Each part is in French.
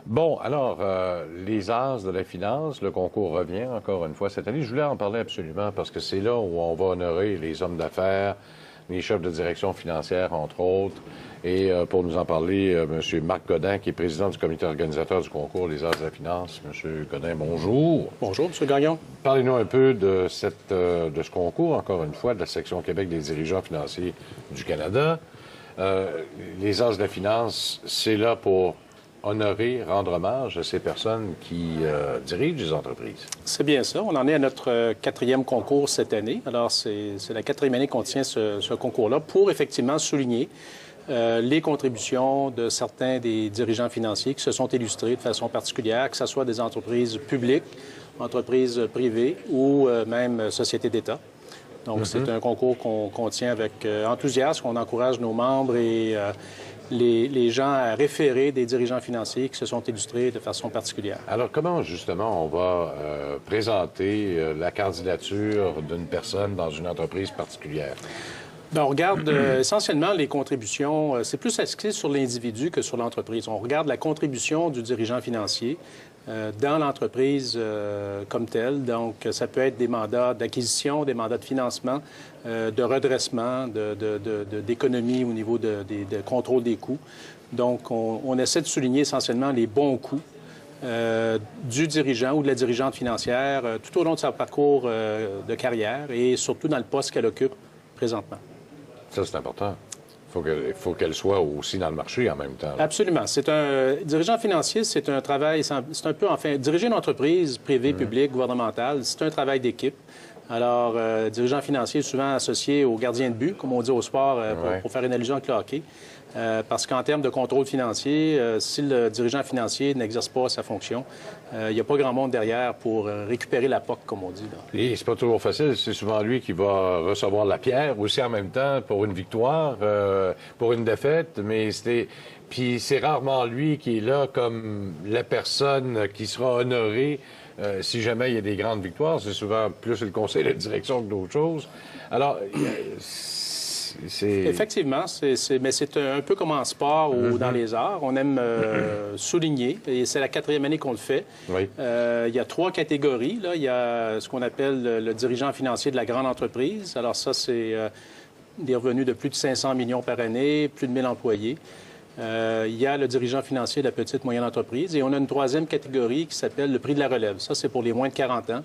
Bon, alors, les As de la finance, le concours revient encore une fois cette année. Je voulais en parler absolument parce que c'est là où on va honorer les hommes d'affaires, les chefs de direction financière, entre autres. Et pour nous en parler, M. Marc Godin, qui est président du comité organisateur du concours Les As de la finance. M. Godin, bonjour. Bonjour, M. Gagnon. Parlez-nous un peu de ce concours, encore une fois, de la section Québec des dirigeants financiers du Canada. Les As de la finance, c'est là pour honorer, rendre hommage à ces personnes qui dirigent les entreprises. C'est bien ça. On en est à notre quatrième concours cette année. Alors, c'est la quatrième année qu'on tient ce concours-là pour effectivement souligner les contributions de certains des dirigeants financiers qui se sont illustrés de façon particulière, que ce soit des entreprises publiques, entreprises privées ou même sociétés d'État. Donc, c'est un concours qu'on tient avec enthousiasme, on encourage nos membres et les gens à référer des dirigeants financiers qui se sont illustrés de façon particulière. Alors, comment, justement, on va présenter la candidature d'une personne dans une entreprise particulière? Bien, on regarde essentiellement les contributions. C'est plus axé sur l'individu que sur l'entreprise. On regarde la contribution du dirigeant financier dans l'entreprise comme telle. Donc, ça peut être des mandats d'acquisition, des mandats de financement, de redressement, d'économie au niveau de contrôle des coûts. Donc, on essaie de souligner essentiellement les bons coûts du dirigeant ou de la dirigeante financière tout au long de son parcours de carrière et surtout dans le poste qu'elle occupe présentement. Ça, c'est important. Il faut qu'elle soit aussi dans le marché en même temps. Là. Absolument. C'est un dirigeant financier, c'est un travail, c'est un peu, enfin, diriger une entreprise privée, publique, gouvernementale, c'est un travail d'équipe. Alors, dirigeant financier est souvent associé au gardien de but, comme on dit au sport, pour faire une allusion avec le hockey. Parce qu'en termes de contrôle financier, si le dirigeant financier n'exerce pas sa fonction, il n'y a pas grand monde derrière pour récupérer la POC, comme on dit. Là. Et c'est pas toujours facile. C'est souvent lui qui va recevoir la pierre aussi en même temps pour une victoire, pour une défaite. Puis c'est rarement lui qui est là comme la personne qui sera honorée si jamais il y a des grandes victoires. C'est souvent plus le conseil de direction que d'autres choses. Alors, effectivement, mais c'est un peu comme en sport ou dans les arts. On aime souligner, et c'est la quatrième année qu'on le fait. Oui. Il y a 3 catégories. Là. Il y a ce qu'on appelle le dirigeant financier de la grande entreprise. Alors ça, c'est des revenus de plus de 500 millions par année, plus de 1000 employés. Il y a le dirigeant financier de la petite moyenne entreprise. Et on a une 3e catégorie qui s'appelle le prix de la relève. Ça, c'est pour les moins de 40 ans.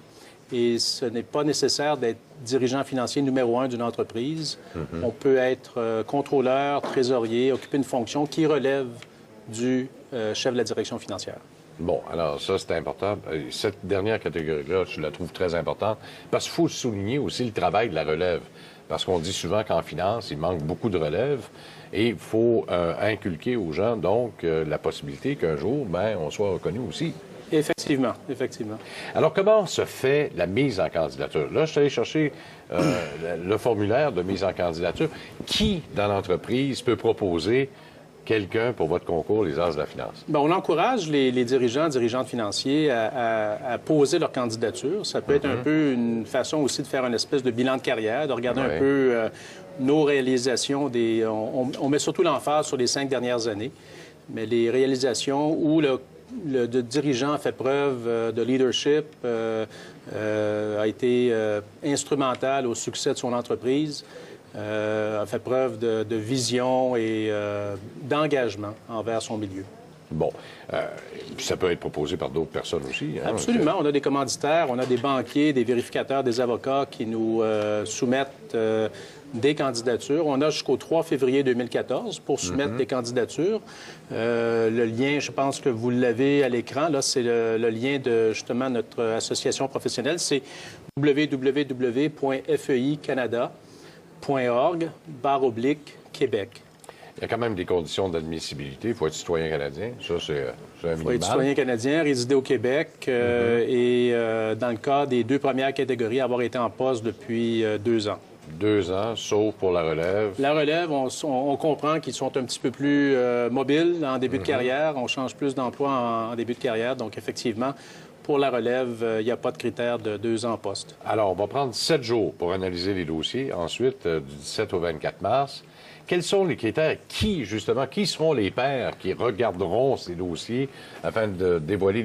Et ce n'est pas nécessaire d'être dirigeant financier numéro 1 d'une entreprise. On peut être contrôleur, trésorier, occuper une fonction qui relève du chef de la direction financière. Bon, alors ça, c'est important. Cette dernière catégorie-là, je la trouve très importante parce qu'il faut souligner aussi le travail de la relève. Parce qu'on dit souvent qu'en finance, il manque beaucoup de relève et il faut inculquer aux gens, donc, la possibilité qu'un jour, on soit reconnu aussi. Effectivement, effectivement. Alors, comment se fait la mise en candidature? Là, je suis allé chercher le formulaire de mise en candidature. Qui, dans l'entreprise, peut proposer quelqu'un pour votre concours Les As de la finance? Bien, on encourage les dirigeants, dirigeantes financiers à poser leur candidature. Ça peut être un peu une façon aussi de faire une espèce de bilan de carrière, de regarder un peu nos réalisations. On met surtout l'emphase sur les 5 dernières années, mais les réalisations où le dirigeant a fait preuve de leadership, a été instrumental au succès de son entreprise, a fait preuve de vision et d'engagement envers son milieu. Bon. Puis ça peut être proposé par d'autres personnes aussi. Hein? Absolument. On a des commanditaires, on a des banquiers, des vérificateurs, des avocats qui nous soumettent des candidatures. On a jusqu'au 3 février 2014 pour soumettre des candidatures. Le lien, je pense que vous l'avez à l'écran, là, c'est le lien de, justement, notre association professionnelle. C'est www.feicanada.org/Québec. Il y a quand même des conditions d'admissibilité. Il faut être citoyen canadien. Ça, c'est un minimum. Il faut être citoyen canadien, résider au Québec et, dans le cas des 2 premières catégories, avoir été en poste depuis 2 ans. 2 ans, sauf pour la relève. La relève, on comprend qu'ils sont un petit peu plus mobiles en début de carrière. On change plus d'emploi en début de carrière. Donc, effectivement, pour la relève, il n'y a pas de critère de 2 ans en poste. Alors, on va prendre 7 jours pour analyser les dossiers. Ensuite, du 17 au 24 mars. quels sont les critères? Qui seront les pairs qui regarderont ces dossiers afin de dévoiler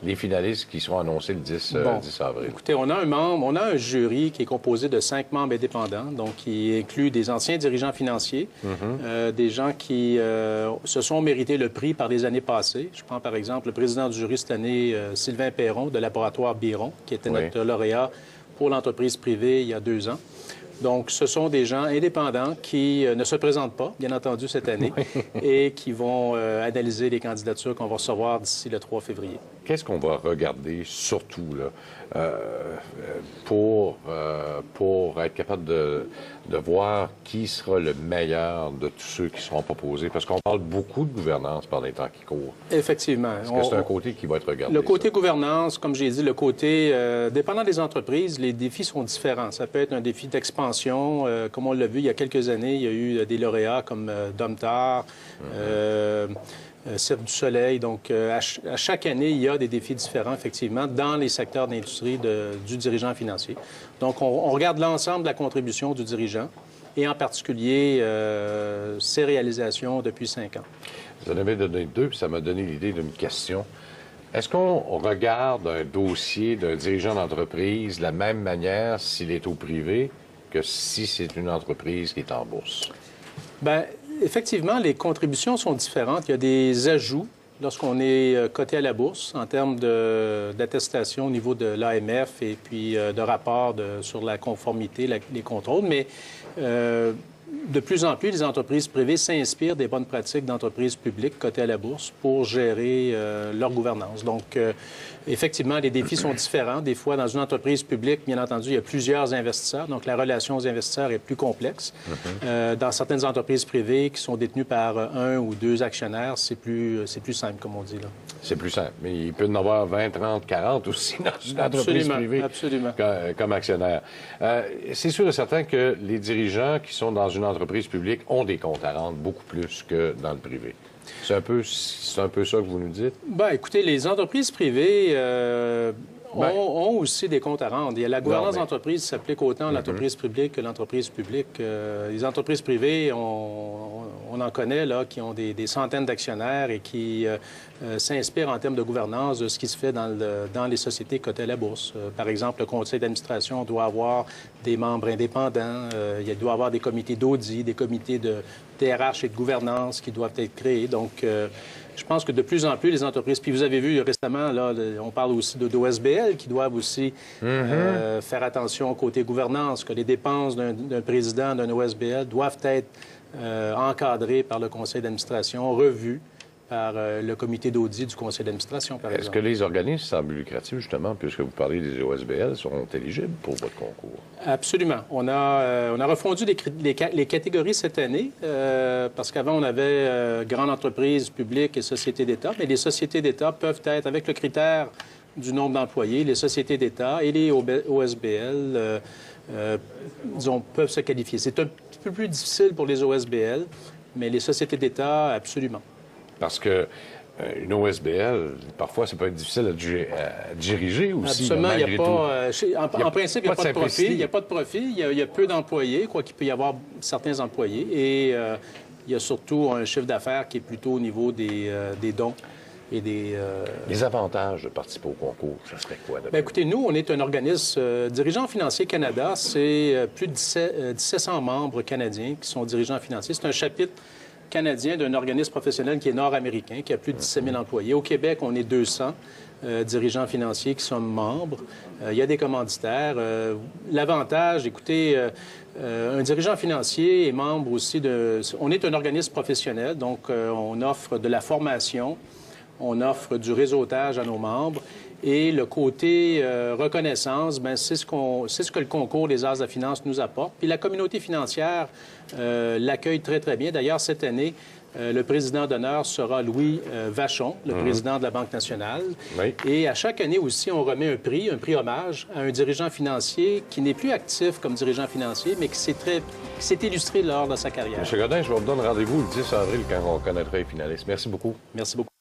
les finalistes qui seront annoncés le 10 avril? Écoutez, on a un jury qui est composé de 5 membres indépendants, donc qui inclut des anciens dirigeants financiers, des gens qui se sont mérités le prix par les années passées. Je prends par exemple le président du jury cette année, Sylvain Perron, de Laboratoire Biron, qui était notre lauréat pour l'entreprise privée il y a 2 ans. Donc, ce sont des gens indépendants qui ne se présentent pas, bien entendu, cette année, et qui vont analyser les candidatures qu'on va recevoir d'ici le 3 février. Qu'est-ce qu'on va regarder surtout là, pour être capable de voir qui sera le meilleur de tous ceux qui seront proposés? Parce qu'on parle beaucoup de gouvernance par les temps qui courent. Effectivement. Est-ce que c'est un côté qui va être regardé? Le côté gouvernance, comme j'ai dit, le côté, dépendant des entreprises, les défis sont différents. Ça peut être un défi d'expansion. Comme on l'a vu il y a quelques années, il y a eu des lauréats comme Domtar, Cirque du Soleil. Donc, à chaque année, il y a des défis différents, effectivement, dans les secteurs d'industrie du dirigeant financier. Donc, on regarde l'ensemble de la contribution du dirigeant et en particulier ses réalisations depuis 5 ans. Vous en avez donné 2, puis ça m'a donné l'idée d'une question. Est-ce qu'on regarde un dossier d'un dirigeant d'entreprise de la même manière s'il est au privé que si c'est une entreprise qui est en bourse? Bien, effectivement, les contributions sont différentes. Il y a des ajouts lorsqu'on est coté à la bourse en termes d'attestation au niveau de l'AMF et puis de rapport sur la conformité, les contrôles. Mais de plus en plus, les entreprises privées s'inspirent des bonnes pratiques d'entreprises publiques cotées à la bourse pour gérer leur gouvernance. Donc, effectivement, les défis sont différents. Des fois, dans une entreprise publique, bien entendu, il y a plusieurs investisseurs. Donc, la relation aux investisseurs est plus complexe. Dans certaines entreprises privées qui sont détenues par 1 ou 2 actionnaires, c'est plus simple, comme on dit là. C'est plus simple. Mais il peut y en avoir 20, 30, 40 aussi dans une entreprise privée comme actionnaire. C'est sûr et certain que les dirigeants qui sont dans une entreprise publique ont des comptes à rendre beaucoup plus que dans le privé. C'est un peu ça que vous nous dites? Bien, écoutez, les entreprises privées ont aussi des comptes à rendre. Il y a la gouvernance d'entreprise s'applique autant à l'entreprise publique que l'entreprise publique. Les entreprises privées, on en connaît, là, qui ont des centaines d'actionnaires et qui s'inspirent en termes de gouvernance de ce qui se fait dans les sociétés cotées à la bourse. Par exemple, le conseil d'administration doit avoir des membres indépendants. Il doit avoir des comités d'audit, des comités de TRH et de gouvernance qui doivent être créés. Donc, je pense que de plus en plus, les entreprises... Puis vous avez vu récemment, là, on parle aussi d'OSBL qui doivent aussi faire attention au côté gouvernance, que les dépenses d'un président d'un OSBL doivent être encadrées par le conseil d'administration, revues par le comité d'audit du conseil d'administration, par exemple. Est-ce que les organismes sans but lucratif, justement, puisque vous parlez des OSBL, seront éligibles pour votre concours? Absolument. On a refondu les catégories cette année, parce qu'avant, on avait grandes entreprises publiques et sociétés d'État, mais les sociétés d'État peuvent être, avec le critère du nombre d'employés, les sociétés d'État et les OSBL, disons, peuvent se qualifier. C'est un petit peu plus difficile pour les OSBL, mais les sociétés d'État, absolument. Parce que une OSBL, parfois, ça peut être difficile à diriger aussi. Absolument. Il n'y a pas, en principe, il n'y a pas de profil. Il n'y a pas de profil. Il y a peu d'employés, quoi qu'il peut y avoir certains employés. Et il y a surtout un chiffre d'affaires qui est plutôt au niveau des dons. Et Les avantages de participer au concours, ça serait quoi? Bien, écoutez, nous, on est un organisme... Dirigeants financiers Canada, c'est plus de 1700 membres canadiens qui sont dirigeants financiers. C'est un chapitre canadien d'un organisme professionnel qui est nord-américain, qui a plus de 17 000 employés. Au Québec, on est 200 dirigeants financiers qui sont membres. Il y a des commanditaires. L'avantage, écoutez, un dirigeant financier est membre aussi de... On est un organisme professionnel, donc on offre de la formation, on offre du réseautage à nos membres. Et le côté reconnaissance, bien, c'est ce que le concours des As de la finance nous apporte. Puis la communauté financière l'accueille très, très bien. D'ailleurs, cette année, le président d'honneur sera Louis Vachon, le président de la Banque nationale. Oui. Et à chaque année aussi, on remet un prix hommage à un dirigeant financier qui n'est plus actif comme dirigeant financier, mais qui s'est illustré lors de sa carrière. M. Godin, je vous donne rendez-vous le 10 avril quand on connaîtra les finalistes. Merci beaucoup. Merci beaucoup.